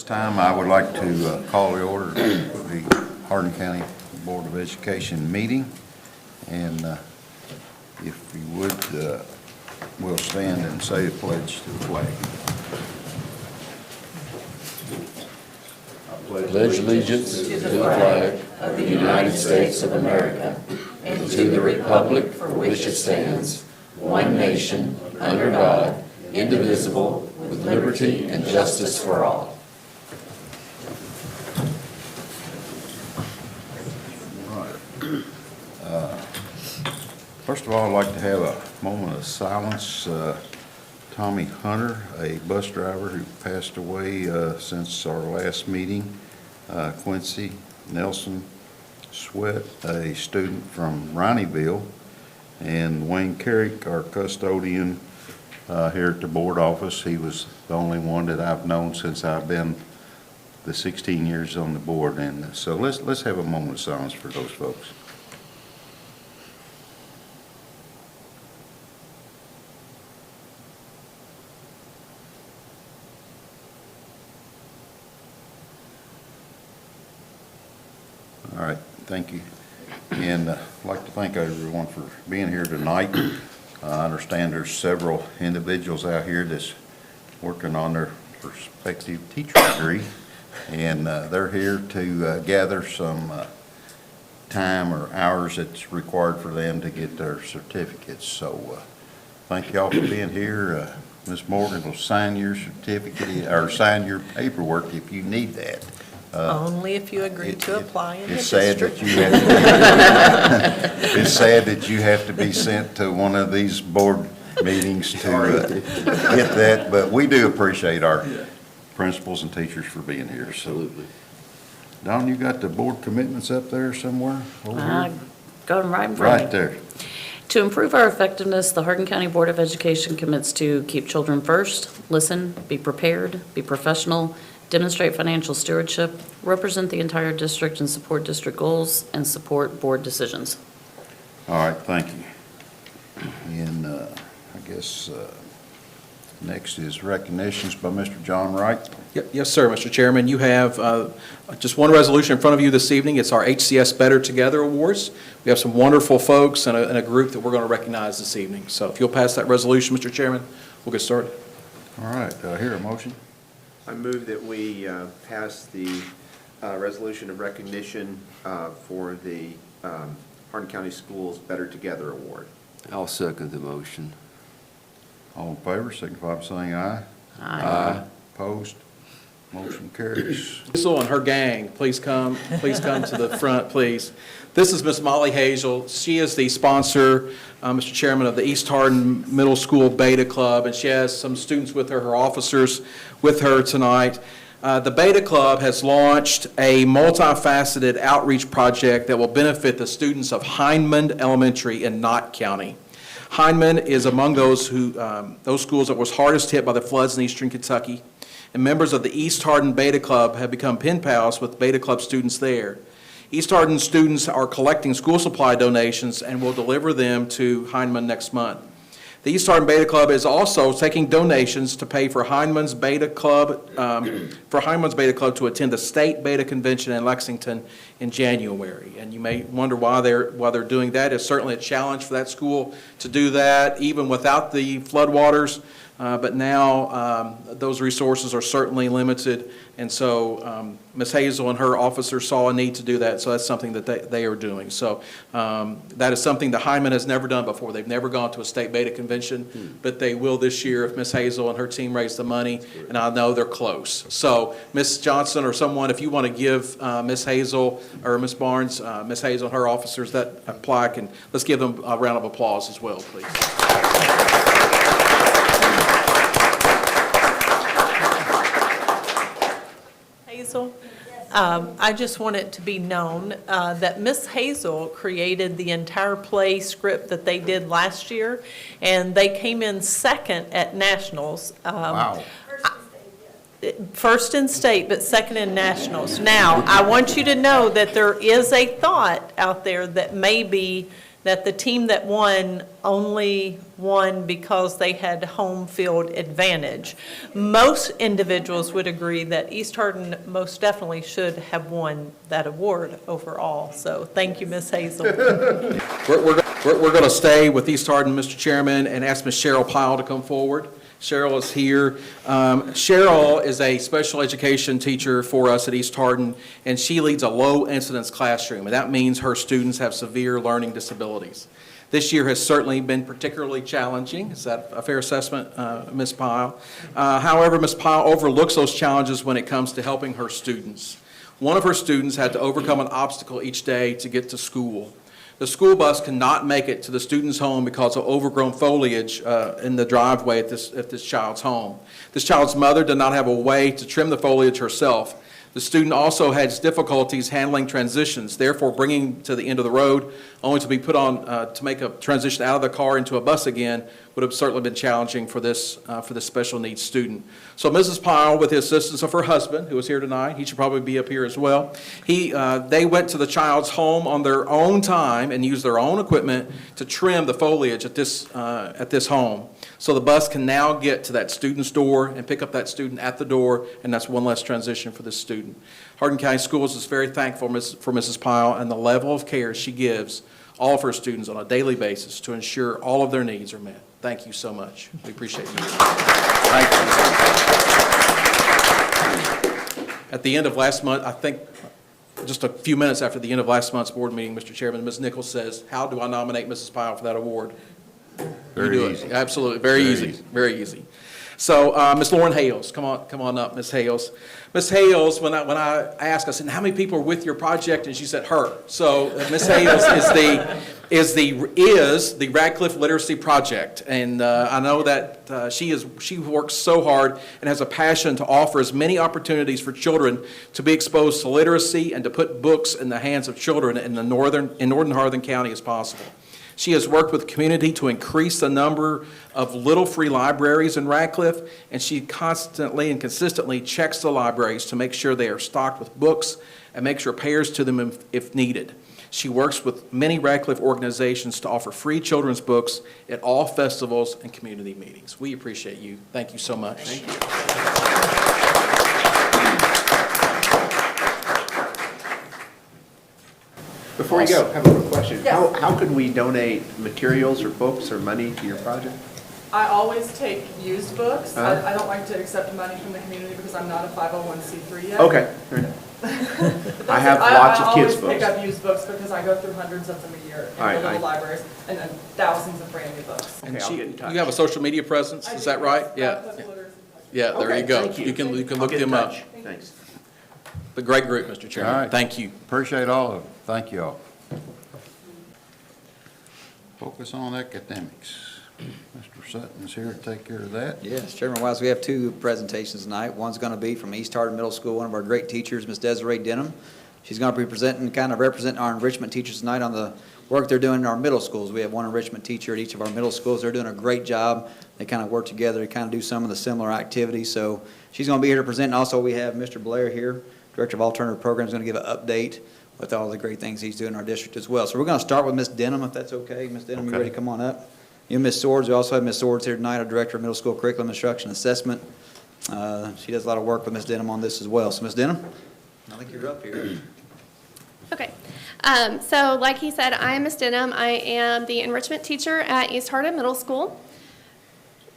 time, I would like to call the order of the Hardin County Board of Education meeting. And if you would, we'll stand and say the pledge to the flag. I pledge allegiance to the flag of the United States of America and to the republic for which it stands, one nation, under God, indivisible, with liberty and justice for all. First of all, I'd like to have a moment of silence. Tommy Hunter, a bus driver who passed away since our last meeting. Quincy Nelson Sweat, a student from Rineyville. And Wayne Carrick, our custodian here at the board office. He was the only one that I've known since I've been the 16 years on the board. And so let's have a moment of silence for those folks. All right, thank you. And I'd like to thank everyone for being here tonight. I understand there's several individuals out here that's working on their prospective teacher degree, and they're here to gather some time or hours that's required for them to get their certificates. So thank you all for being here. Ms. Morgan will sign your certificate or sign your paperwork if you need that. Only if you agree to apply in the It's sad district. that you have to, it's sad that you have to be sent to one of these board meetings to get that, but we do appreciate our principals and teachers for being here. Absolutely. Don, you got the board commitments up there somewhere over here? Going right in front Right of you. there. To improve our effectiveness, the Hardin County Board of Education commits to keep children first, listen, be prepared, be professional, demonstrate financial stewardship, represent the entire district and support district goals, and support board decisions. All right, thank you. And I guess next is recognitions by Mr. John Wright. Yes, sir, Mr. Chairman. You have just one resolution in front of you this evening. It's our HCS Better Together Awards. We have some wonderful folks and a group that we're going to recognize this evening. So if you'll pass that resolution, Mr. Chairman, we'll get started. All right, do I hear a motion? I move that we pass the resolution of recognition for the Hardin County Schools Better Together Award. I'll second the motion. All in favor, signify by saying aye. Aye. Opposed? Motion carries. Hazel and her gang, please come to the front, please. This is Miss Molly Hazel. She is the sponsor, Mr. Chairman, of the East Hardin Middle School Beta Club, and she has some students with her officers with her tonight. The Beta Club has launched a multifaceted outreach project that will benefit the students of Hindman Elementary in Knott County. Hindman is among those schools that was hardest hit by the floods in eastern Kentucky, and members of the East Hardin Beta Club have become pen pals with Beta Club students there. East Hardin students are collecting school supply donations and will deliver them to Hindman next month. The East Hardin Beta Club is also taking donations to pay for Hindman's Beta Club to attend the state Beta Convention in Lexington in January. And you may wonder why they're doing that. It's certainly a challenge for that school to do that, even without the floodwaters. But now those resources are certainly limited, and so Ms. Hazel and her officers saw a need to do that, so that's something that they are doing. So that is something the Hindman has never done before. They've never gone to a state Beta convention, but they will this year if Ms. Hazel and her team raise the money, and I know they're close. So Ms. Johnson or someone, if you want to give Ms. Hazel or Ms. Barnes, Ms. Hazel and her officers that plaque, and let's give them a round of applause as well, please. Hazel, I just want it to be known that Miss Hazel created the entire play script that they did last year, and they came in second at nationals. Wow. First in state, but second in nationals. Now, I want you to know that there is a thought out there that maybe that the team that won only won because they had home field advantage. Most individuals would agree that East Hardin most definitely should have won that award overall. So thank you, Ms. Hazel. We're going to stay with East Hardin, Mr. Chairman, and ask Ms. Cheryl Pyle to come forward. Cheryl is here. Cheryl is a special education teacher for us at East Hardin, and she leads a low-incidence classroom, and that means her students have severe learning disabilities. This year has certainly been particularly challenging. Is that a fair assessment, Ms. Pyle? However, Ms. Pyle overlooks those challenges when it comes to helping her students. One of her students had to overcome an obstacle each day to get to school. The school bus cannot make it to the student's home because of overgrown foliage in the driveway at this child's home. This child's mother did not have a way to trim the foliage herself. The student also has difficulties handling transitions, therefore bringing to the end of the road, only to be put on to make a transition out of the car into a bus again would have certainly been challenging for this special needs student. So Mrs. Pyle, with the assistance of her husband, who is here tonight, he should probably be up here as well, they went to the child's home on their own time and used their own equipment to trim the foliage at this home. So the bus can now get to that student's door and pick up that student at the door, and that's one less transition for this student. Hardin County Schools is very thankful for Mrs. Pyle and the level of care she gives all of her students on a daily basis to ensure all of their needs are met. Thank you so much. We appreciate you. Thank you. At the end of last month, I think just a few minutes after the end of last month's board meeting, Mr. Chairman, Ms. Nichols says, how do I nominate Mrs. Pyle for that award? Very easy. Absolutely, very easy, very easy. So, Ms. Lauren Hales, come on up, Ms. Hales. Ms. Hales, when I asked, I said, how many people are with your project? And she said, her. So, Ms. Hales is the Radcliffe Literacy Project, and I know that she works so hard and has a passion to offer as many opportunities for children to be exposed to literacy and to put books in the hands of children in northern Hardin County as possible. She has worked with the community to increase the number of little free libraries in Radcliffe, and she constantly and consistently checks the libraries to make sure they are stocked with books and makes repairs to them if needed. She works with many Radcliffe organizations to offer free children's books at all festivals and community meetings. We appreciate you. Thank you so much. Thank you. Before you go, I have a quick question. Yes. How could we donate materials or books or money to your project? I always take used books. Uh-huh. I don't like to accept money from the community because I'm not a 501c3 yet. Okay. But I have that's it. lots of kids' I always books. pick up used books because I go through hundreds of them a year in All right, the little I- libraries and then thousands of brand new books. And Okay, I'll get in touch. you have a social media presence, I is do, that right? yes. Yeah. Radcliffe Literacy. Yeah, there Okay, you go. thank you. You can I'll look get in them up. touch. Thanks. The great group, Mr. Chairman. All right. Thank you. Appreciate all of it. Thank you all. Focus on academics. Mr. Sutton's here to take care of that. Yes, Chairman Wise, we have two presentations tonight. One's going to be from East Hardin Middle School, one of our great teachers, Ms. Desiree Denham. She's going to be representing our enrichment teachers tonight on the work they're doing in our middle schools. We have one enrichment teacher at each of our middle schools. They're doing a great job. They kind of work together to kind of do some of the similar activities. So she's going to be here to present. And also we have Mr. Blair here, Director of Alternative Programs, going to give an update with all the great things he's doing in our district as well. So we're going to start with Ms. Denham, if that's okay. Ms. Denham, you Okay. ready to come on up? You and Ms. Swords, we also have Ms. Swords here tonight, our Director of Middle School Curriculum Instruction Assessment. She does a lot of work with Ms. Denham on this as well. So Ms. Denham, I think you're up here. Okay. So like he said, I am Ms. Denham. I am the enrichment teacher at East Hardin Middle School.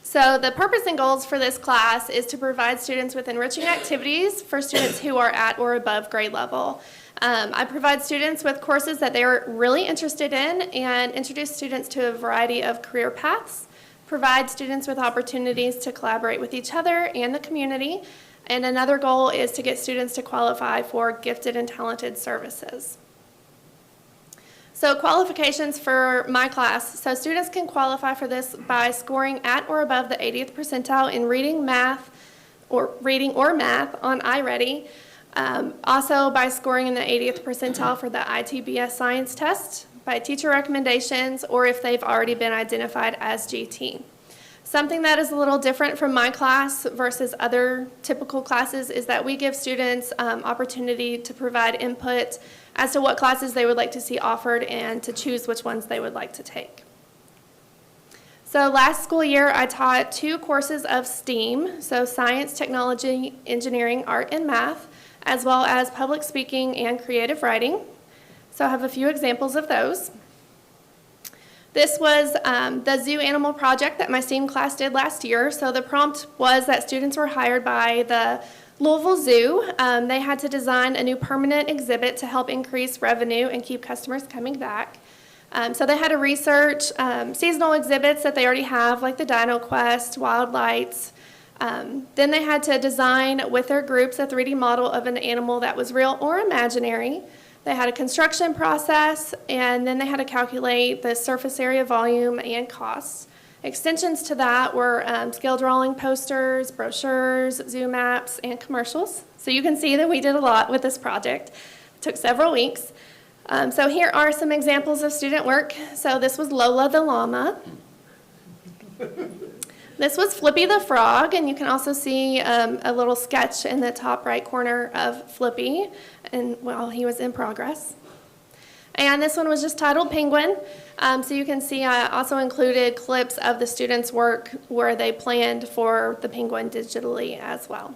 So the purpose and goals for this class is to provide students with enriching activities for students who are at or above grade level. I provide students with courses that they are really interested in and introduce students to a variety of career paths, provide students with opportunities to collaborate with each other and the community, and another goal is to get students to qualify for gifted and talented services. So qualifications for my class. So students can qualify for this by scoring at or above the 80th percentile in reading or math on iReady. Also by scoring in the 80th percentile for the ITBS science test, by teacher recommendations, or if they've already been identified as GT. Something that is a little different from my class versus other typical classes is that we give students opportunity to provide input as to what classes they would like to see offered and to choose which ones they would like to take. So last school year, I taught 2 courses of STEAM, so science, technology, engineering, art, and math, as well as public speaking and creative writing. So I have a few examples of those. This was the zoo animal project that my STEAM class did last year. So the prompt was that students were hired by the Louisville Zoo. They had to design a new permanent exhibit to help increase revenue and keep customers coming back. So they had to research seasonal exhibits that they already have, like the Dino Quest, Wild Lights. Then they had to design with their groups a 3D model of an animal that was real or imaginary. They had a construction process, and then they had to calculate the surface area volume and costs. Extensions to that were scale drawing posters, brochures, zoo maps, and commercials. So you can see that we did a lot with this project. It took several weeks. So here are some examples of student work. So this was Lola the llama. This was Flippy the frog, and you can also see a little sketch in the top right corner of Flippy, and while he was in progress. And this one was just titled Penguin. So you can see I also included clips of the students' work where they planned for the penguin digitally as well.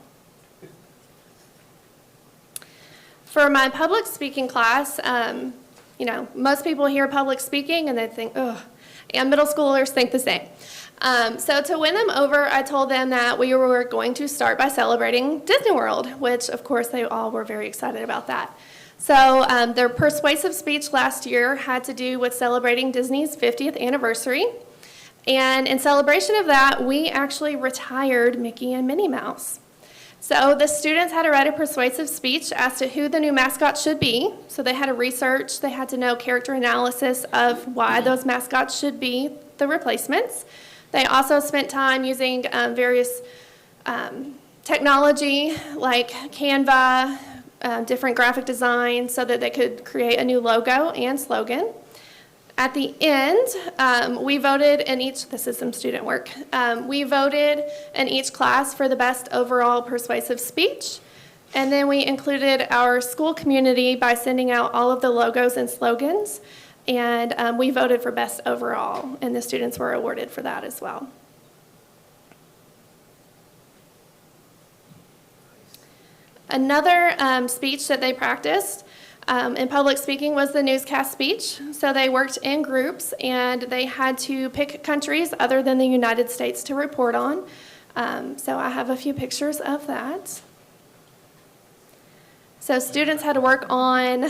For my public speaking class, most people hear public speaking and they think, ugh, and middle schoolers think the same. So to win them over, I told them that we were going to start by celebrating Disney World, which of course they all were very excited about that. So their persuasive speech last year had to do with celebrating Disney's 50th anniversary. And in celebration of that, we actually retired Mickey and Minnie Mouse. So the students had to write a persuasive speech as to who the new mascot should be. So they had to research, they had to know character analysis of why those mascots should be the replacements. They also spent time using various technology like Canva, different graphic design so that they could create a new logo and slogan. At the end, we voted in each, this is some student work, we voted in each class for the best overall persuasive speech. And then we included our school community by sending out all of the logos and slogans. And we voted for best overall, and the students were awarded for that as well. Another speech that they practiced in public speaking was the newscast speech. So they worked in groups, and they had to pick countries other than the United States to report on. So I have a few pictures of that. So students had to work on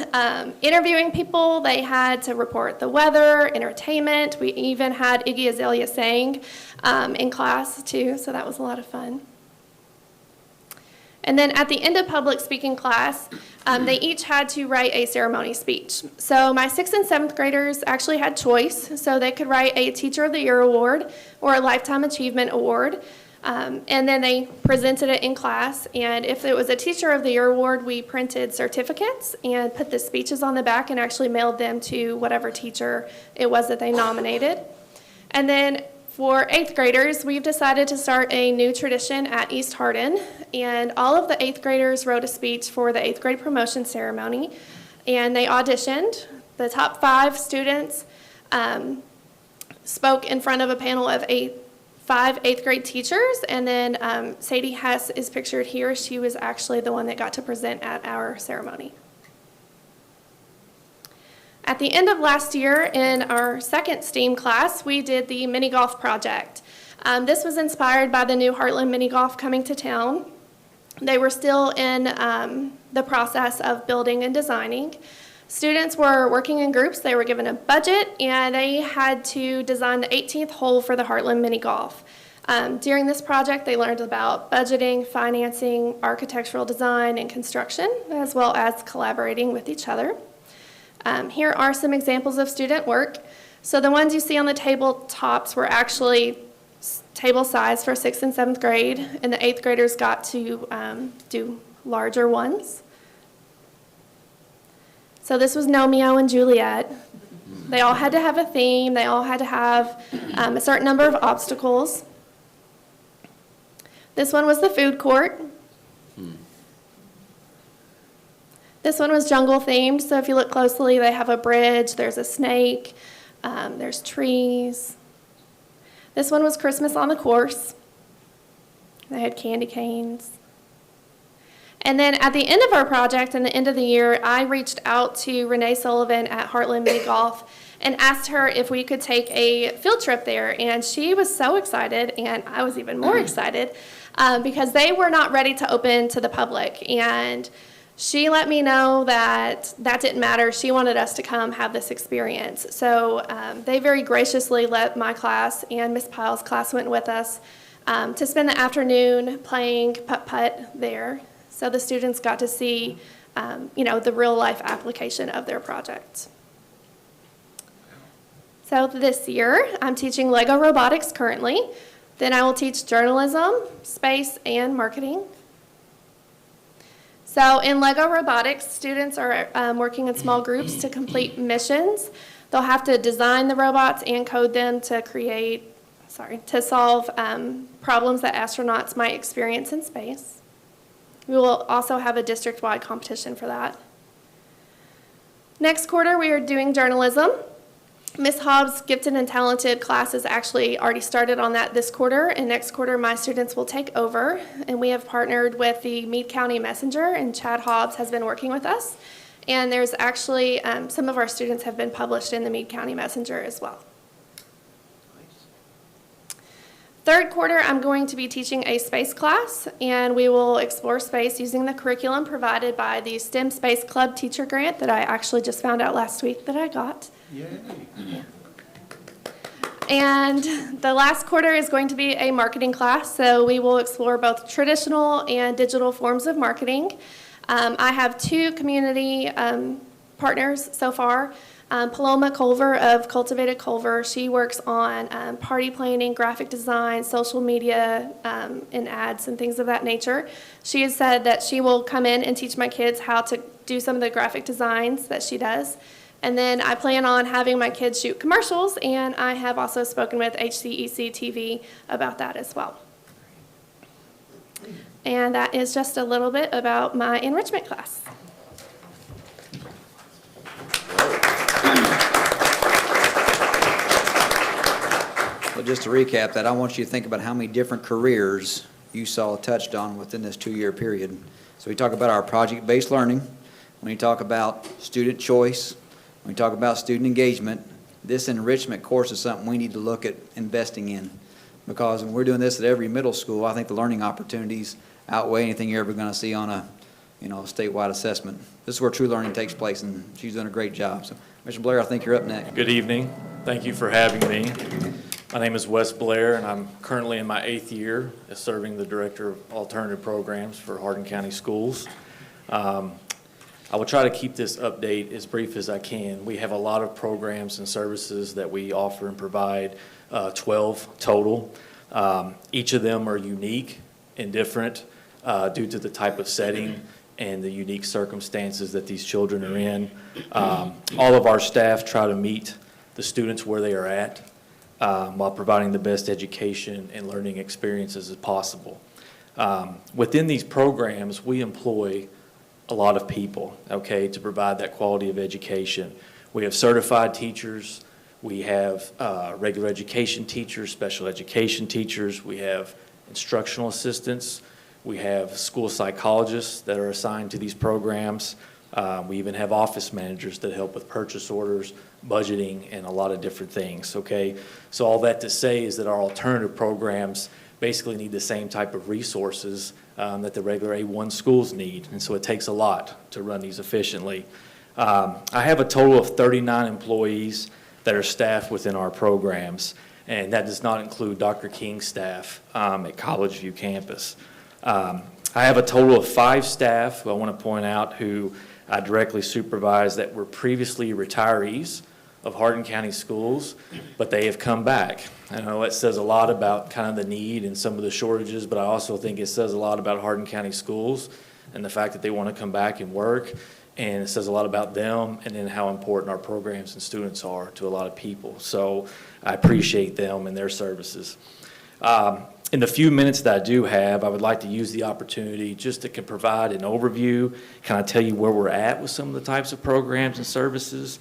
interviewing people. They had to report the weather, entertainment. We even had Iggy Azalea sang in class too, so that was a lot of fun. And then at the end of public speaking class, they each had to write a ceremony speech. So my 6th and 7th graders actually had choice, so they could write a Teacher of the Year award or a Lifetime Achievement award. And then they presented it in class, and if it was a Teacher of the Year award, we printed certificates and put the speeches on the back and actually mailed them to whatever teacher it was that they nominated. And then for 8th graders, we've decided to start a new tradition at East Hardin, and all of the 8th graders wrote a speech for the 8th grade promotion ceremony, and they auditioned. The top 5 students spoke in front of a panel of 5 8th grade teachers, and then Sadie Hess is pictured here. She was actually the one that got to present at our ceremony. At the end of last year, in our 2nd STEAM class, we did the mini golf project. This was inspired by the new Heartland mini golf coming to town. They were still in the process of building and designing. Students were working in groups. They were given a budget, and they had to design the 18th hole for the Heartland mini golf. During this project, they learned about budgeting, financing, architectural design, and construction, as well as collaborating with each other. Here are some examples of student work. So the ones you see on the tabletops were actually table size for 6th and 7th grade, and the 8th graders got to do larger ones. So this was Romeo and Juliet. They all had to have a theme. They all had to have a certain number of obstacles. This one was the food court. This one was jungle themed, so if you look closely, they have a bridge, there's a snake, there's trees. This one was Christmas on the Course. They had candy canes. And then at the end of our project, and the end of the year, I reached out to Renee Sullivan at Heartland Mini Golf and asked her if we could take a field trip there. And she was so excited, and I was even more excited, because they were not ready to open to the public. And she let me know that that didn't matter. She wanted us to come have this experience. So they very graciously let my class and Miss Pyle's class went with us to spend the afternoon playing putt-putt there. So the students got to see, the real-life application of their project. So this year, I'm teaching Lego robotics currently. Then I will teach journalism, space, and marketing. So in Lego robotics, students are working in small groups to complete missions. They'll have to design the robots and code them to solve problems that astronauts might experience in space. We will also have a district-wide competition for that. Next quarter, we are doing journalism. Miss Hobbs' Gifted and Talented class has actually already started on that this quarter, and next quarter my students will take over. And we have partnered with the Meade County Messenger, and Chad Hobbs has been working with us. And there's actually, some of our students have been published in the Meade County Messenger as well. Third quarter, I'm going to be teaching a space class, and we will explore space using the curriculum provided by the STEM Space Club teacher grant that I actually just found out last week that I got. Yay. Yeah. And the last quarter is going to be a marketing class, so we will explore both traditional and digital forms of marketing. I have 2 community partners so far. Paloma Culver of Cultivated Culver, she works on party planning, graphic design, social media, and ads and things of that nature. She has said that she will come in and teach my kids how to do some of the graphic designs that she does. And then I plan on having my kids shoot commercials, and I have also spoken with HCEC-TV about that as well. And that is just a little bit about my enrichment class. So just to recap that, I want you to think about how many different careers you saw touched on within this 2-year period. So we talk about our project-based learning, when you talk about student choice, when we talk about student engagement, this enrichment course is something we need to look at investing in. Because when we're doing this at every middle school, I think the learning opportunities outweigh anything you're ever going to see on a statewide assessment. This is where true learning takes place, and she's doing a great job. So, Mr. Blair, I think you're up next. Good evening. Thank you for having me. My name is Wes Blair, and I'm currently in my 8th year as serving the Director of Alternative Programs for Hardin County Schools. I will try to keep this update as brief as I can. We have a lot of programs and services that we offer and provide, 12 total. Each of them are unique and different due to the type of setting and the unique circumstances that these children are in. All of our staff try to meet the students where they are at while providing the best education and learning experiences as possible. Within these programs, we employ a lot of people, okay, to provide that quality of education. We have certified teachers, we have regular education teachers, special education teachers, we have instructional assistants, we have school psychologists that are assigned to these programs. We even have office managers that help with purchase orders, budgeting, and a lot of different things, okay? So all that to say is that our alternative programs basically need the same type of resources that the regular A1 schools need, and so it takes a lot to run these efficiently. I have a total of 39 employees that are staffed within our programs, and that does not include Dr. King's staff at College View campus. I have a total of 5 staff who I want to point out who I directly supervise that were previously retirees of Hardin County Schools, but they have come back. I know it says a lot about kind of the need and some of the shortages, but I also think it says a lot about Hardin County Schools and the fact that they want to come back and work, and it says a lot about them and then how important our programs and students are to a lot of people. So I appreciate them and their services. In the few minutes that I do have, I would like to use the opportunity just to provide an overview, kind of tell you where we're at with some of the types of programs and services,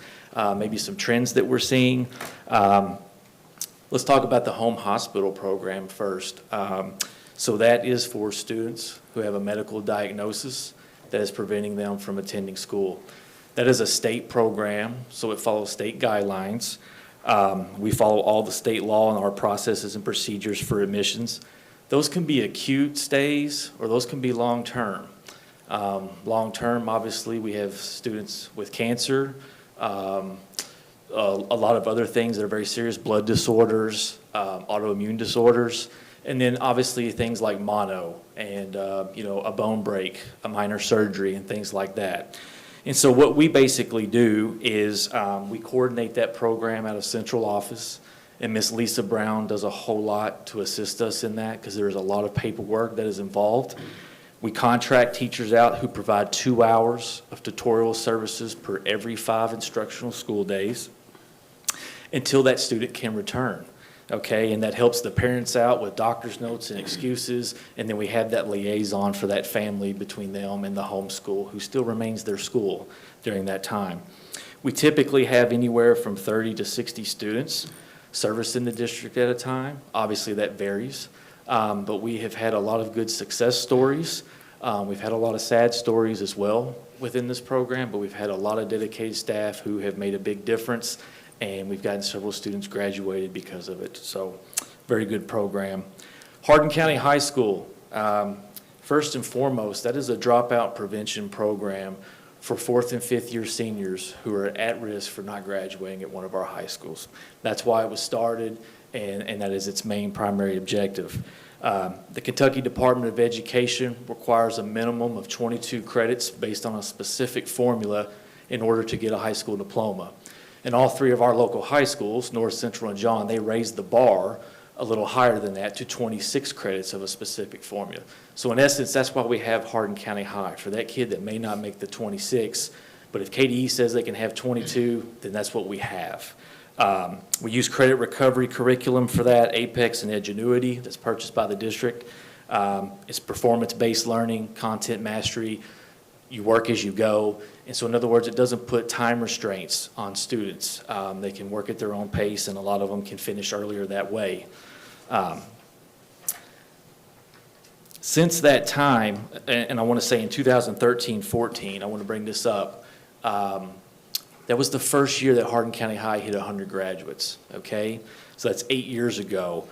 maybe some trends that we're seeing. Let's talk about the home hospital program first. So that is for students who have a medical diagnosis that is preventing them from attending school. That is a state program, so it follows state guidelines. We follow all the state law and our processes and procedures for admissions. Those can be acute stays or those can be long-term. Long-term, obviously, we have students with cancer, a lot of other things that are very serious, blood disorders, autoimmune disorders, and then obviously things like mono and a bone break, a minor surgery, and things like that. And so what we basically do is we coordinate that program out of central office, and Miss Lisa Brown does a whole lot to assist us in that because there's a lot of paperwork that is involved. We contract teachers out who provide 2 hours of tutorial services per every 5 instructional school days until that student can return. Okay, and that helps the parents out with doctor's notes and excuses, and then we have that liaison for that family between them and the homeschool who still remains their school during that time. We typically have anywhere from 30 to 60 students serviced in the district at a time. Obviously that varies, but we have had a lot of good success stories. We've had a lot of sad stories as well within this program, but we've had a lot of dedicated staff who have made a big difference, and we've gotten several students graduated because of it. So, very good program. Hardin County High School, first and foremost, that is a dropout prevention program for 4th and 5th year seniors who are at risk for not graduating at one of our high schools. That's why it was started, and that is its main primary objective. The Kentucky Department of Education requires a minimum of 22 credits based on a specific formula in order to get a high school diploma. And all 3 of our local high schools, North, Central, and John, they raised the bar a little higher than that to 26 credits of a specific formula. So in essence, that's why we have Hardin County High. For that kid that may not make the 26, but if KDE says they can have 22, then that's what we have. We use credit recovery curriculum for that, Apex and Edgenuity, that's purchased by the district. It's performance-based learning, content mastery. You work as you go. And so in other words, it doesn't put time restraints on students. They can work at their own pace, and a lot of them can finish earlier that way. Since that time, and I want to say in 2013-14, I want to bring this up, that was the first year that Hardin County High hit 100 graduates, okay? So that's 8 years ago.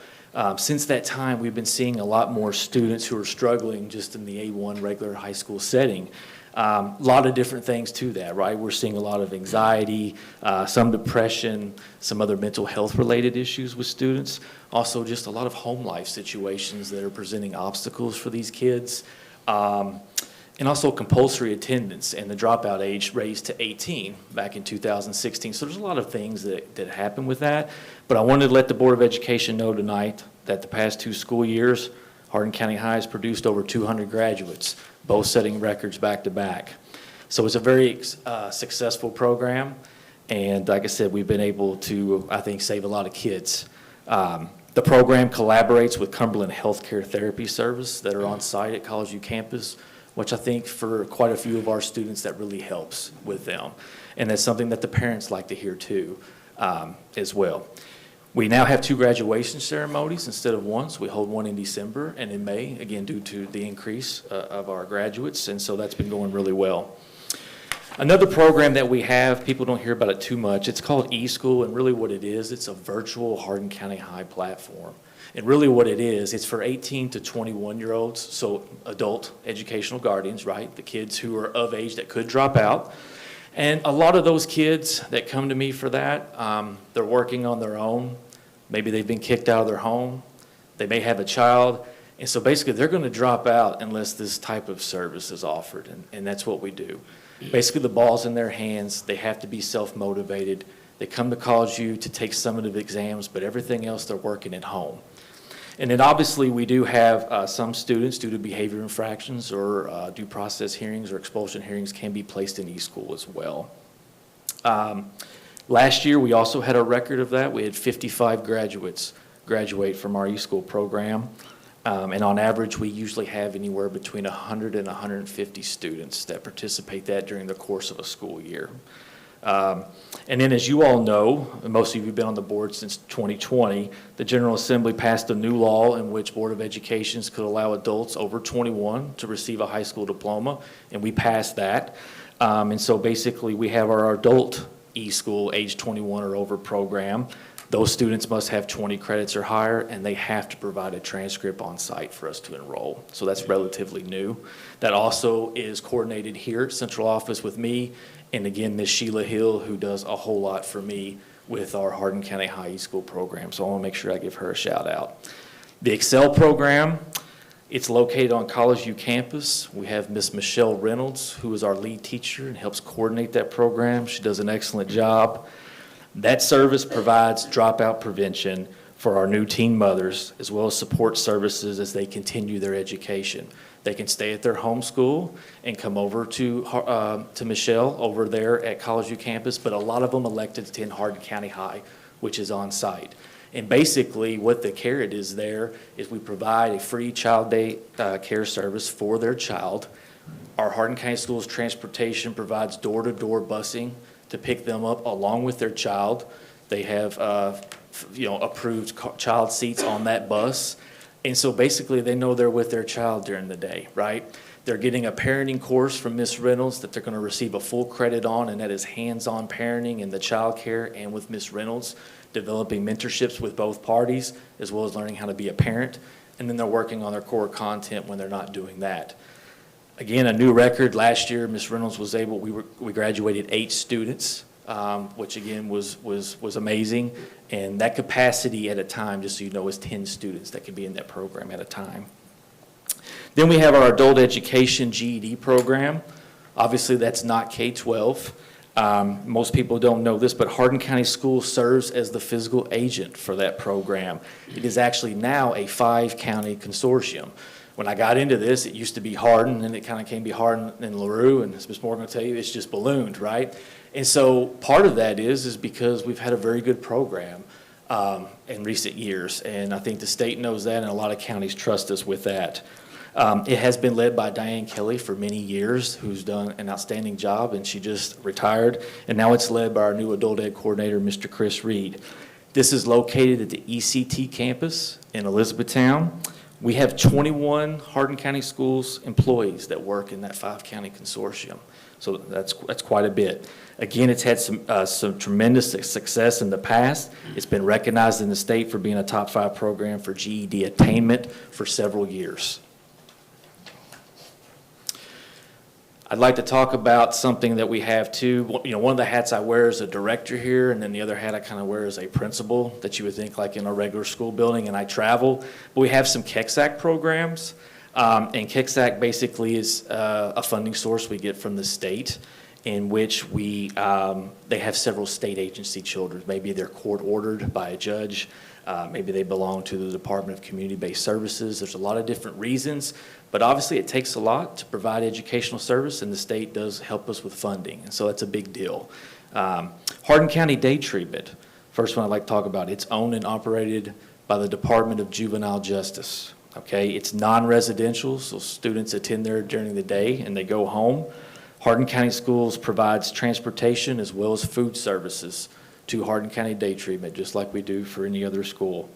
Since that time, we've been seeing a lot more students who are struggling just in the A1 regular high school setting. A lot of different things to that, right? We're seeing a lot of anxiety, some depression, some other mental health related issues with students. Also just a lot of home life situations that are presenting obstacles for these kids. And also compulsory attendance and the dropout age raised to 18 back in 2016. So there's a lot of things that happen with that. But I wanted to let the Board of Education know tonight that the past 2 school years, Hardin County High has produced over 200 graduates, both setting records back to back. So it's a very successful program. And like I said, we've been able to, I think, save a lot of kids. The program collaborates with Cumberland Healthcare Therapy Service that are on site at College U campus, which I think for quite a few of our students that really helps with them. And that's something that the parents like to hear too, as well. We now have 2 graduation ceremonies instead of 1, so we hold one in December and in May, again due to the increase of our graduates, and so that's been going really well. Another program that we have, people don't hear about it too much, it's called eSchool, and really what it is, it's a virtual Hardin County High platform. And really what it is, it's for 18 to 21-year-olds, so adult educational guardians, right? The kids who are of age that could drop out. And a lot of those kids that come to me for that, they're working on their own. Maybe they've been kicked out of their home. They may have a child. And so basically they're going to drop out unless this type of service is offered. And that's what we do. Basically the ball's in their hands. They have to be self-motivated. They come to College U to take summative exams, but everything else they're working at home. And then obviously we do have some students due to behavior infractions or due process hearings or expulsion hearings can be placed in eSchool as well. Last year we also had a record of that. We had 55 graduates graduate from our eSchool program. And on average, we usually have anywhere between 100 and 150 students that participate that during the course of a school year. And then, as you all know, and most of you have been on the board since 2020, the General Assembly passed a new law in which Board of Educations could allow adults over 21 to receive a high school diploma, and we passed that. And so basically, we have our adult e-school age 21 or over program. Those students must have 20 credits or higher, and they have to provide a transcript on site for us to enroll. So that's relatively new. That also is coordinated here at central office with me, and again, Ms. Sheila Hill, who does a whole lot for me with our Hardin County High E-School program. So I want to make sure I give her a shout out. The Excel program, it's located on College View campus. We have Ms. Michelle Reynolds, who is our lead teacher and helps coordinate that program. She does an excellent job. That service provides dropout prevention for our new teen mothers, as well as support services as they continue their education. They can stay at their home school and come over to Michelle over there at College View campus, but a lot of them elected to attend Hardin County High, which is on site. And basically what the carrot is there is we provide a free child day care service for their child. Our Hardin County Schools transportation provides door-to-door busing to pick them up along with their child. They have approved child seats on that bus. And so basically they know they're with their child during the day, right? They're getting a parenting course from Ms. Reynolds that they're going to receive a full credit on, and that is hands-on parenting and the child care, and with Ms. Reynolds, developing mentorships with both parties, as well as learning how to be a parent. And then they're working on their core content when they're not doing that. Again, a new record. Last year, Ms. Reynolds was able, we graduated 8 students, which again was amazing. And that capacity at a time, just so you know, is 10 students that can be in that program at a time. Then we have our adult education GED program. Obviously, that's not K-12. Most people don't know this, but Hardin County Schools serves as the physical agent for that program. It is actually now a 5-county consortium. When I got into this, it used to be Hardin, and it kind of came to be Hardin and LaRue, and as Ms. Morgan will tell you, it's just ballooned, right? And so part of that is because we've had a very good program in recent years, and I think the state knows that, and a lot of counties trust us with that. It has been led by Diane Kelly for many years, who's done an outstanding job, and she just retired, and now it's led by our new adult ed coordinator, Mr. Chris Reed. This is located at the ECT campus in Elizabethtown. We have 21 Hardin County Schools employees that work in that 5-county consortium. So that's quite a bit. Again, it's had some tremendous success in the past. It's been recognized in the state for being a top 5 program for GED attainment for several years. I'd like to talk about something that we have too. You know, one of the hats I wear as a director here, and then the other hat I kind of wear as a principal that you would think like in a regular school building, and I travel. But we have some KEXAC programs, and KEXAC basically is a funding source we get from the state, in which they have several state agency children. Maybe they're court ordered by a judge. Maybe they belong to the Department of Community-Based Services. There's a lot of different reasons, but obviously it takes a lot to provide educational service, and the state does help us with funding, and so that's a big deal. Hardin County Day Treatment, first one I'd like to talk about. It's owned and operated by the Department of Juvenile Justice. Okay, it's non-residential, so students attend there during the day and they go home. Hardin County Schools provides transportation as well as food services to Hardin County Day Treatment, just like we do for any other school.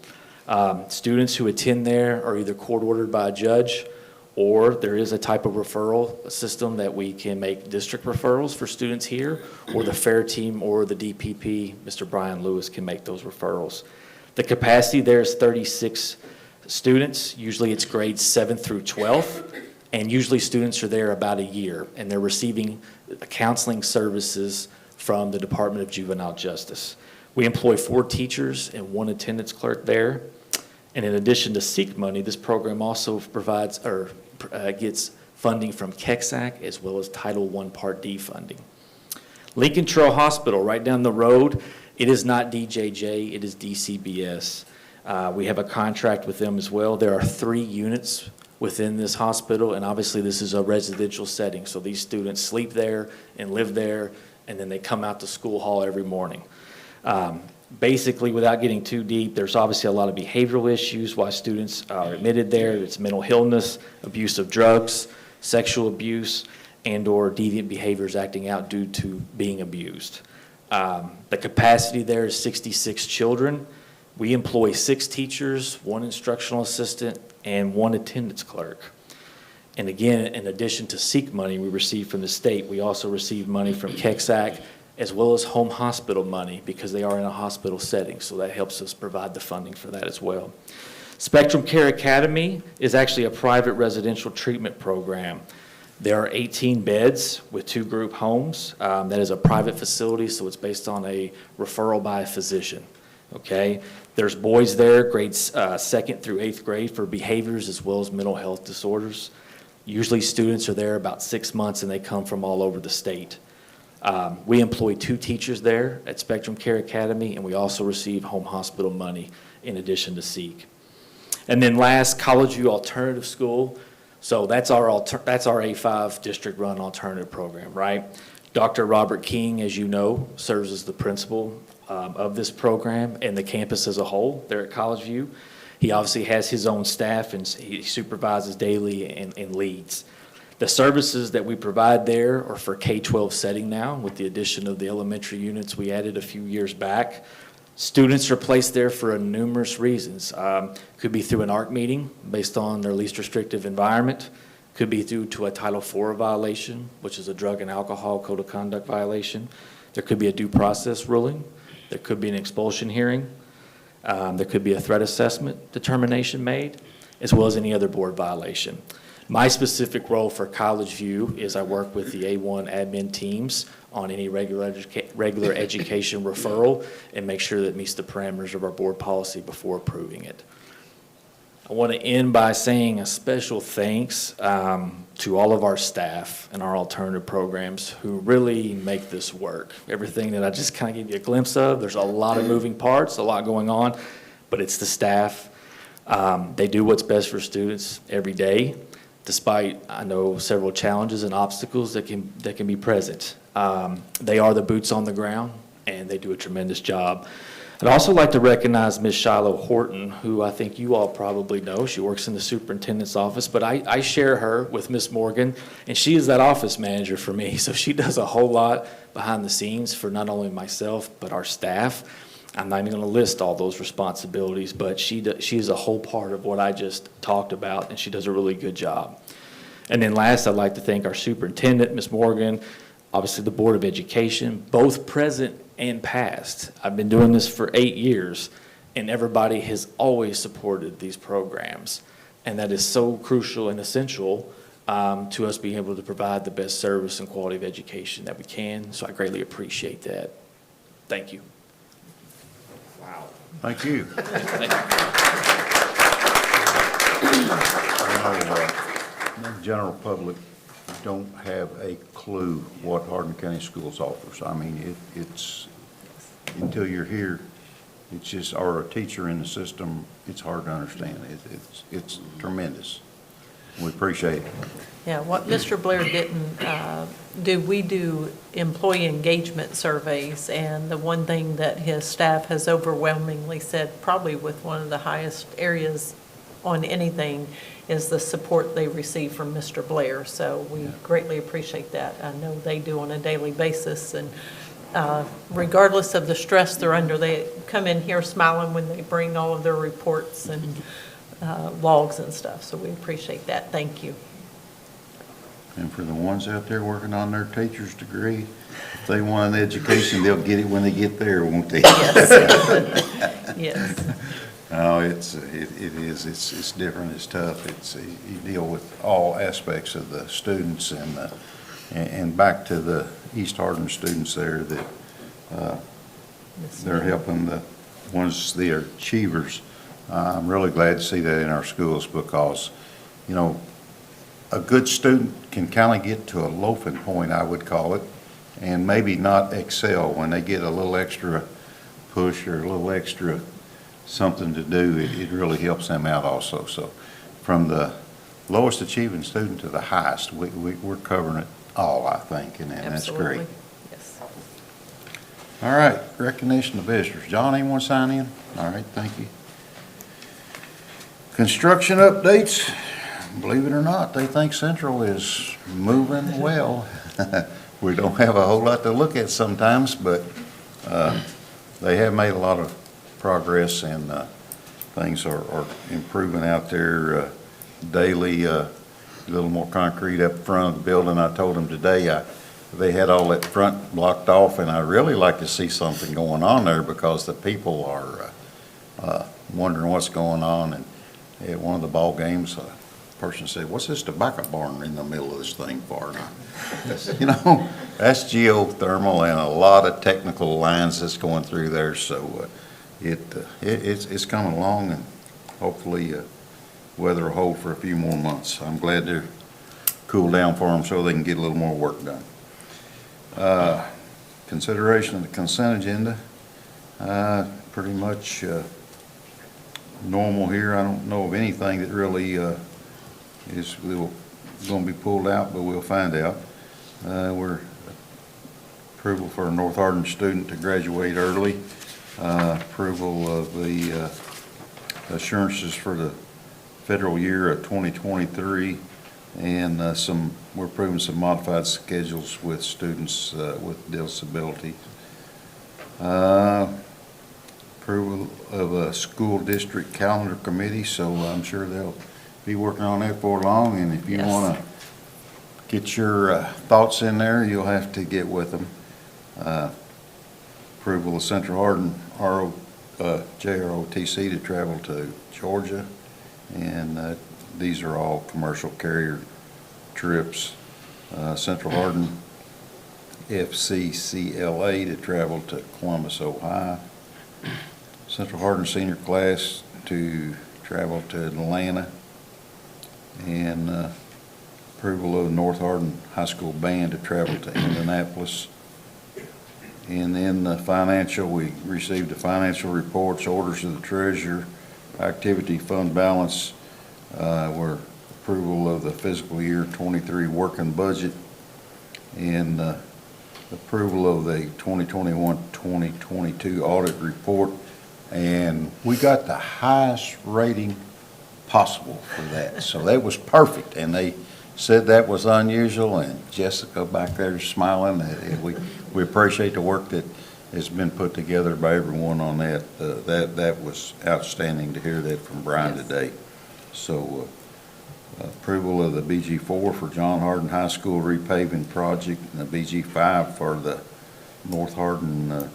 Students who attend there are either court-ordered by a judge, or there is a type of referral system that we can make district referrals for students here, or the FAIR team or the DPP, Mr. Brian Lewis, can make those referrals. The capacity there is 36 students. Usually it's grades 7th through 12th, and usually students are there about a year, and they're receiving counseling services from the Department of Juvenile Justice. We employ 4 teachers and 1 attendance clerk there. And in addition to SEEK money, this program also provides or gets funding from KEXAC as well as Title I Part D funding. Lincoln Trail Hospital, right down the road, it is not DJJ, it is DCBS. We have a contract with them as well. There are 3 units within this hospital, and obviously this is a residential setting, so these students sleep there and live there, and then they come out to school hall every morning. Basically, without getting too deep, there's obviously a lot of behavioral issues why students are admitted there. It's mental illness, abuse of drugs, sexual abuse, and/or deviant behaviors acting out due to being abused. The capacity there is 66 children. We employ 6 teachers, 1 instructional assistant, and 1 attendance clerk. And again, in addition to SEEK money we receive from the state, we also receive money from KEXAC as well as home hospital money because they are in a hospital setting, so that helps us provide the funding for that as well. Spectrum Care Academy is actually a private residential treatment program. There are 18 beds with 2 group homes. That is a private facility, so it's based on a referral by a physician, okay? There's boys there, grades 2nd through 8th grade for behaviors as well as mental health disorders. Usually students are there about 6 months and they come from all over the state. We employ 2 teachers there at Spectrum Care Academy, and we also receive home hospital money in addition to SEEK. And then last, College View Alternative School. So that's our A5 district-run alternative program, right? Dr. Robert King, as you know, serves as the principal of this program and the campus as a whole there at College View. He obviously has his own staff and he supervises daily and leads. The services that we provide there are for K-12 setting now with the addition of the elementary units we added a few years back. Students are placed there for numerous reasons. Could be through an ARC meeting based on their least restrictive environment. Could be due to a Title IV violation, which is a drug and alcohol code of conduct violation. There could be a due process ruling. There could be an expulsion hearing. There could be a threat assessment determination made, as well as any other board violation. My specific role for College View is I work with the A1 admin teams on any regular education referral and make sure that it meets the parameters of our board policy before approving it. I want to end by saying a special thanks to all of our staff and our alternative programs who really make this work. Everything that I just kind of gave you a glimpse of, there's a lot of moving parts, a lot going on, but it's the staff. They do what's best for students every day, despite, I know, several challenges and obstacles that can be present. They are the boots on the ground, and they do a tremendous job. I'd also like to recognize Ms. Shiloh Horton, who I think you all probably know. She works in the superintendent's office, but I share her with Ms. Morgan, and she is that office manager for me. So she does a whole lot behind the scenes for not only myself, but our staff. I'm not even going to list all those responsibilities, but she is a whole part of what I just talked about, and she does a really good job. And then last, I'd like to thank our superintendent, Ms. Morgan, obviously the Board of Education, both present and past. I've been doing this for 8 years, and everybody has always supported these programs. And that is so crucial and essential to us being able to provide the best service and quality of education that we can. So I greatly appreciate that. Thank you. Wow. Thank you. Thank you. The general public don't have a clue what Hardin County Schools offers. I mean, it's, until you're here, it's just, or a teacher in the system, it's hard to understand. It's tremendous. We appreciate it. Yeah, what Mr. Blair didn't do, we do employee engagement surveys, and the one thing that his staff has overwhelmingly said, probably with one of the highest areas on anything, is the support they receive from Mr. Blair. So we greatly appreciate that. I know they do on a daily basis, and regardless of the stress they're under, they come in here smiling when they bring all of their reports and logs and stuff. So we appreciate that. Thank you. And for the ones out there working on their teacher's degree, if they want an education, they'll get it when they get there, won't they? Yes. Yes. No, it is. It's different. It's tough. You deal with all aspects of the students, and back to the East Hardin students there that they're helping the ones, the achievers. I'm really glad to see that in our schools because, you know, a good student can kind of get to a loafing point, I would call it, and maybe not excel when they get a little extra push or a little extra something to do. It really helps them out also. So from the lowest achieving student to the highest, we're covering it all, I think, and that's great. Yes. All right, recognition of visitors. John, anyone sign in? All right, thank you. Construction updates. Believe it or not, they think Central is moving well. We don't have a whole lot to look at sometimes, but they have made a lot of progress, and things are improving out there daily. A little more concrete up front of the building. I told them today they had all that front blocked off, and I really like to see something going on there because the people are wondering what's going on. And at one of the ball games, a person said, "What's this tobacco barn in the middle of this thing for?" You know, that's geothermal and a lot of technical lines that's going through there. So it's coming along, and hopefully weather will hold for a few more months. I'm glad they're cooled down for them so they can get a little more work done. Consideration of the consent agenda, pretty much normal here. I don't know of anything that really is going to be pulled out, but we'll find out. We're approval for a North Hardin student to graduate early. Approval of the assurances for the federal year of 2023, and we're approving some modified schedules with students with disabilities. Approval of a school district calendar committee, so I'm sure they'll be working on that for long, and if you Yes. want to get your thoughts in there, you'll have to get with them. Approval of Central Hardin JROTC to travel to Georgia, and these are all commercial carrier trips. Central Hardin FCCLA to travel to Columbus, Ohio. Central Hardin senior class to travel to Atlanta, and approval of North Hardin High School band to travel to Indianapolis. And then the financial, we received the financial reports, orders of the treasurer, activity fund balance, were approval of the fiscal year 23 working budget, and approval of the 2021-2022 audit report. And we got the highest rating possible for that. So that was perfect. And they said that was unusual, and Jessica back there smiling. We appreciate the work that has been put together by everyone on that. That was outstanding to hear that from Brian today. So approval of the BG4 for John Hardin High School repaving project, and the BG5 for the North Hardin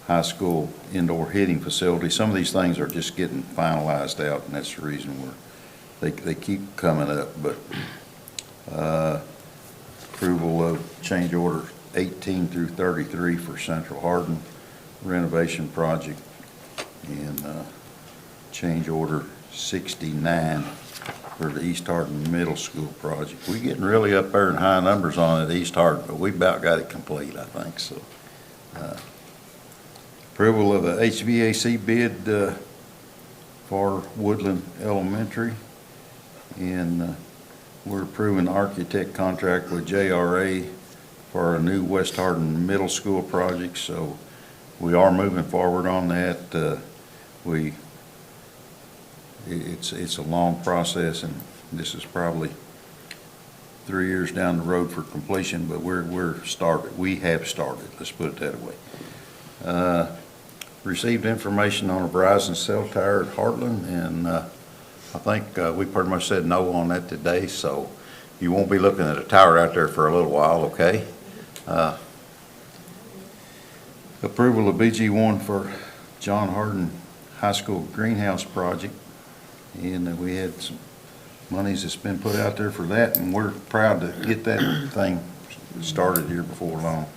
High School indoor hitting facility. Some of these things are just getting finalized out, and that's the reason they keep coming up. But approval of change order 18 through 33 for Central Hardin renovation project, and change order 69 for the East Hardin Middle School project. We're getting really up there in high numbers on it at East Hardin, but we about got it complete, I think. So approval of a HVAC bid for Woodland Elementary, and we're approving architect contract with JRA for a new West Hardin Middle School project. So we are moving forward on that. It's a long process, and this is probably 3 years down the road for completion, but we're started. We have started, let's put it that way. Received information on a Verizon cell tower at Hardin, and I think we pretty much said no on that today, so you won't be looking at a tower out there for a little while, okay? Approval of BG1 for John Hardin High School greenhouse project, and we had some monies that's been put out there for that, and we're proud to get that thing started here before long.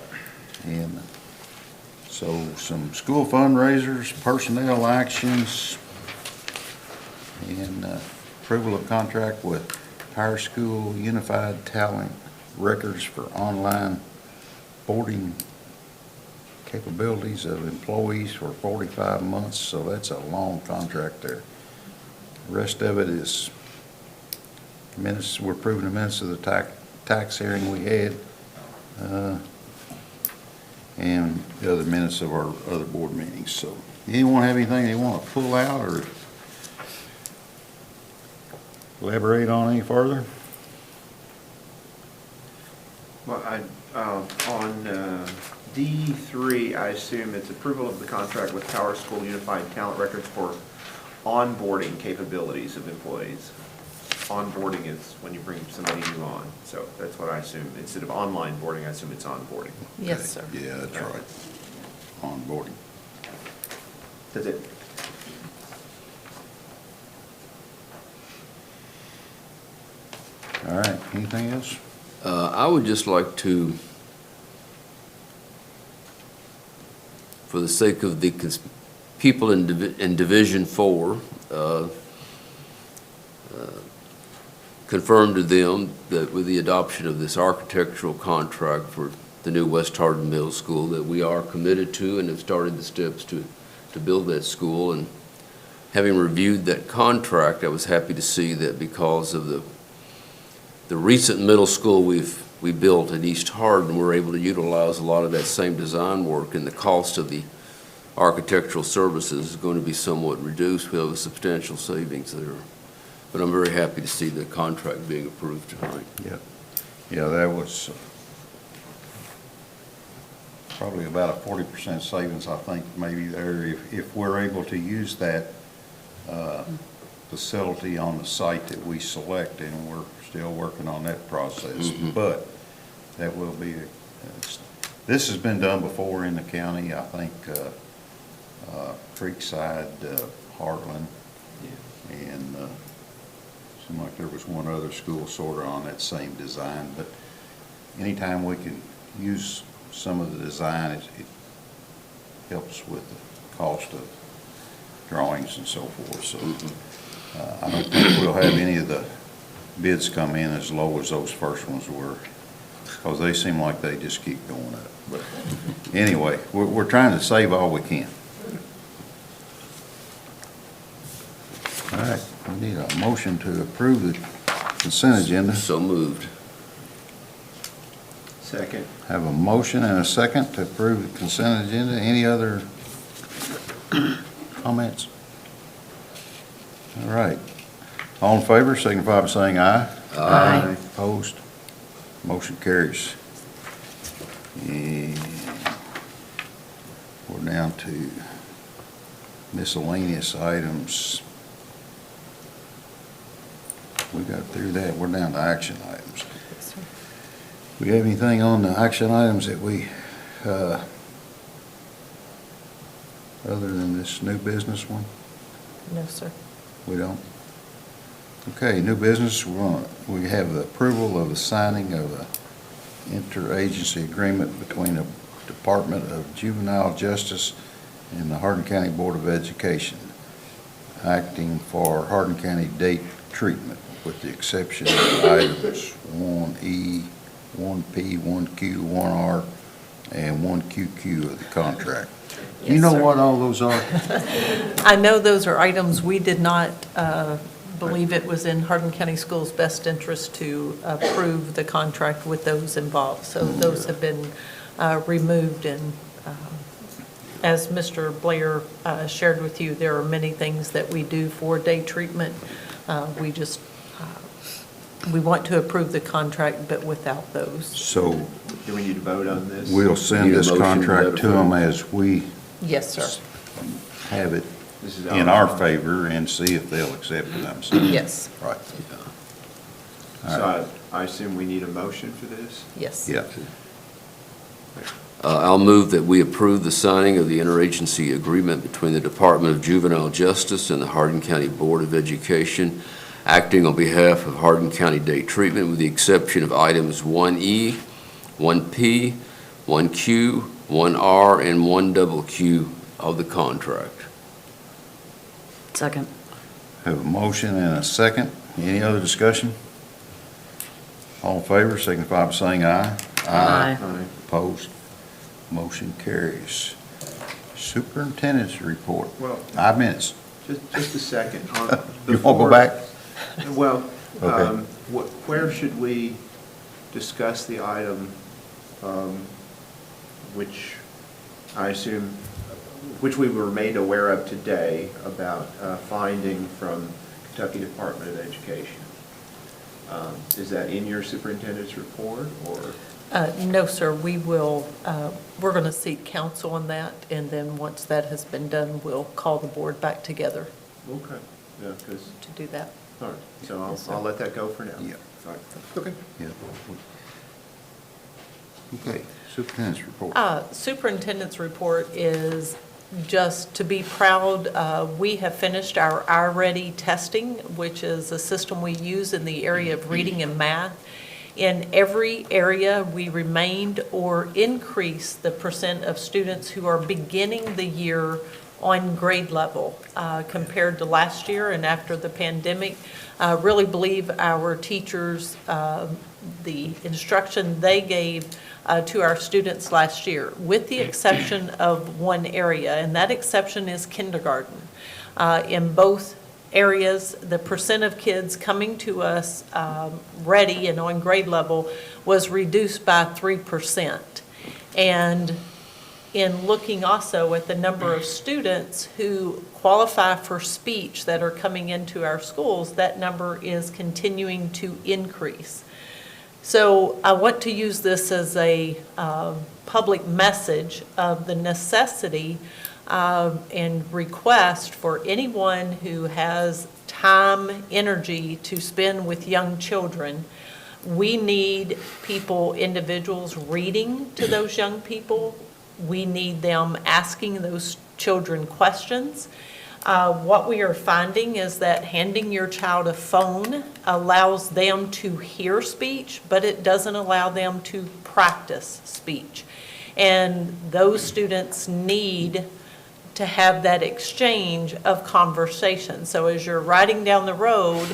And so some school fundraisers, personnel actions, and approval of contract with Higher School Unified Talent Records for online boarding capabilities of employees for 45 months, so that's a long contract there. The rest of it is minutes. We're approving the minutes of the tax hearing we had. and the other minutes of our other board meetings. So anyone have anything they want to pull out or elaborate on any further? Well, on D3, I assume it's approval of the contract with Power School Unified Talent Records for onboarding capabilities of employees. Onboarding is when you bring somebody new on, so that's what I assume. Instead of online boarding, I assume it's onboarding. Yes, sir. Yeah, that's right. Onboarding. That's it. All right, anything else? I would just like to, for the sake of the people in Division 4, confirm to them that with the adoption of this architectural contract for the new West Hardin Middle School, that we are committed to and have started the steps to build that school. And having reviewed that contract, I was happy to see that because of the recent middle school we built at East Hardin, we're able to utilize a lot of that same design work, and the cost of the architectural services is going to be somewhat reduced. We have a substantial savings there. But I'm very happy to see the contract being approved tonight. Yep. Yeah, that was probably about a 40% savings, I think, maybe there, if we're able to use that facility on the site that we select, and we're still working on that process. But that will be, this has been done before in the county, I think, Creekside, Heartland, and seemed like there was one other school sort of on that same design. But anytime we can use some of the design, it helps with the cost of drawings and so forth. So I don't think we'll have any of the bids come in as low as those first ones were, because they seem like they just keep going up. But anyway, we're trying to save all we can. All right, we need a motion to approve the consent agenda. So moved. Second. Have a motion and a second to approve the consent agenda. Any other comments? All right. All in favor, signify by saying aye. Aye. Opposed? Motion carries. And we're down to miscellaneous items. We got through that. We're down to action items. We have anything on the action items that we, other than this new business one? No, sir. We don't? Okay, new business, we have the approval of the signing of a interagency agreement between the Department of Juvenile Justice and the Hardin County Board of Education, acting for Hardin County date treatment, with the exception of items 1E, 1P, 1Q, 1R, and 1QQ of the contract. Do you know what all those are? I know those are items we did not believe it was in Hardin County Schools' best interest to approve the contract with those involved. So those have been removed, and as Mr. Blair shared with you, there are many things that we do for day treatment. We want to approve the contract, but without those. So Do we need to vote on this? we'll send this contract to them as we Yes, sir. have it This is in our favor and see if they'll accept it, I'm saying. Yes, Right. So I assume we need a motion for this? yes. Yeah. I'll move that we approve the signing of the interagency agreement between the Department of Juvenile Justice and the Hardin County Board of Education, acting on behalf of Hardin County Date Treatment, with the exception of items 1E, 1P, 1Q, 1R, and 1QQ of the contract. Second. Have a motion and a second. Any other discussion? All in favor, signify by saying aye. Aye. Opposed? Motion carries. Superintendent's report. Well, 5 minutes. just a second. You want to go back? Well, Okay. where should we discuss the item which I assume, which we were made aware of today about finding from Kentucky Department of Education. Is that in your superintendent's report, or? No, sir, we will, we're going to seek counsel on that, and then once that has been done, we'll call the board back together Okay, yeah, because, to do that. all right, so Yes, sir. I'll let that go for now. Yeah. All right. Okay. Yeah. Okay, superintendent's report. Superintendent's report is just to be proud. We have finished our iReady testing, which is a system we use in the area of reading and math. In every area, we remained or increased the percent of students who are beginning the year on grade level compared to last year and after the pandemic. I really believe our teachers, the instruction they gave to our students last year, with the exception of one area, and that exception is kindergarten. In both areas, the percent of kids coming to us ready and on grade level was reduced by 3%. And in looking also at the number of students who qualify for speech that are coming into our schools, that number is continuing to increase. So I want to use this as a public message of the necessity and request for anyone who has time, energy to spend with young children. We need people, individuals reading to those young people. We need them asking those children questions. What we are finding is that handing your child a phone allows them to hear speech, but it doesn't allow them to practice speech. And those students need to have that exchange of conversation. So as you're riding down the road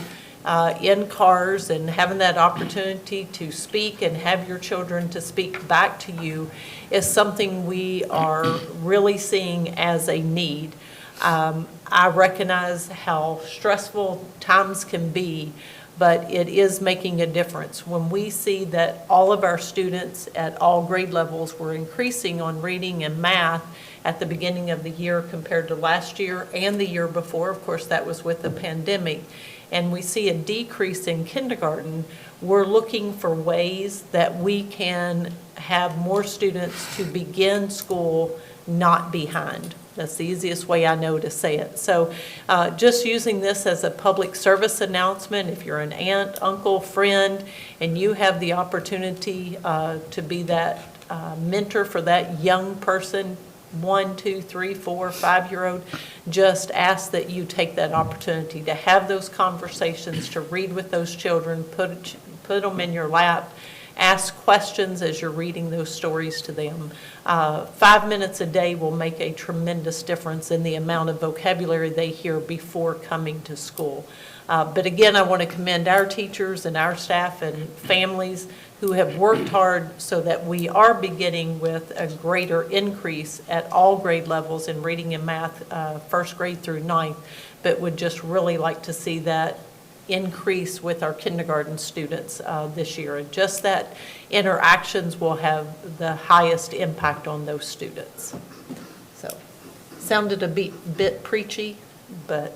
in cars and having that opportunity to speak and have your children to speak back to you is something we are really seeing as a need. I recognize how stressful times can be, but it is making a difference. When we see that all of our students at all grade levels were increasing on reading and math at the beginning of the year compared to last year and the year before, of course, that was with the pandemic, and we see a decrease in kindergarten, we're looking for ways that we can have more students to begin school not behind. That's the easiest way I know to say it. So just using this as a public service announcement, if you're an aunt, uncle, friend, and you have the opportunity to be that mentor for that young person, 1, 2, 3, 4, 5-year-old, just ask that you take that opportunity to have those conversations, to read with those children, put them in your lap, ask questions as you're reading those stories to them. 5 minutes a day will make a tremendous difference in the amount of vocabulary they hear before coming to school. But again, I want to commend our teachers and our staff and families who have worked hard so that we are beginning with a greater increase at all grade levels in reading and math, first grade through 9th, but would just really like to see that increase with our kindergarten students this year. And just that interactions will have the highest impact on those students. So, sounded a bit preachy, but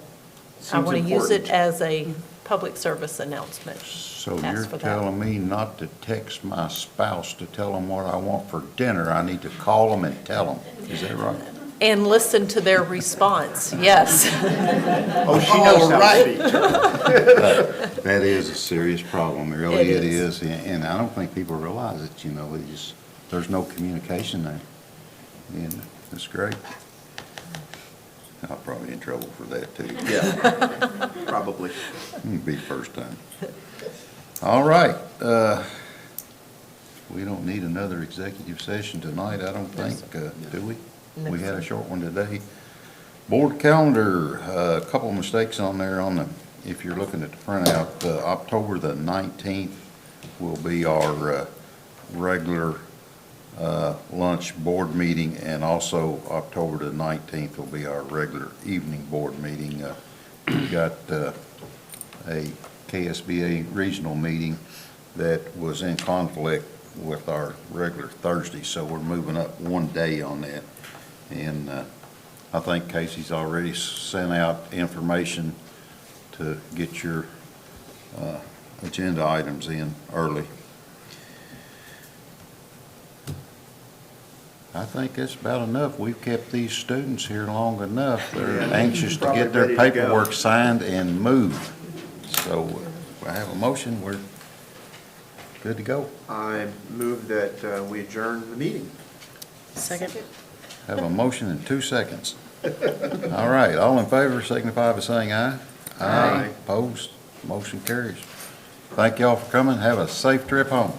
I want to use it as a public service announcement. So Ask you're for that. telling me not to text my spouse to tell them what I want for dinner, I need to call them and tell them, is that right? And listen to their response, yes. Oh, she knows how to speak. That is a serious problem, really It it is. is, and I don't think people realize it, you know, there's no communication there, and it's great. I'll probably be in trouble for that too. Yeah, probably. It'll be the first time. All right, we don't need another executive session tonight, I don't think, do we? No, We had sir. a short one today. Board calendar, a couple of mistakes on there if you're looking at the printout, October the 19th will be our regular lunch board meeting, and also October the 19th will be our regular evening board meeting. We've got a KSBA regional meeting that was in conflict with our regular Thursday, so we're moving up one day on that. And I think Casey's already sent out information to get your agenda items in early. I think that's about enough. We've kept these students here long enough. They're anxious to Probably get their ready to go. paperwork signed and moved. So I have a motion. We're good to go. I move that we adjourn the meeting. Second. Have a motion in 2 seconds. All right, all in favor signify by saying aye. Aye. Opposed? Motion carries. Thank y'all for coming. Have a safe trip home.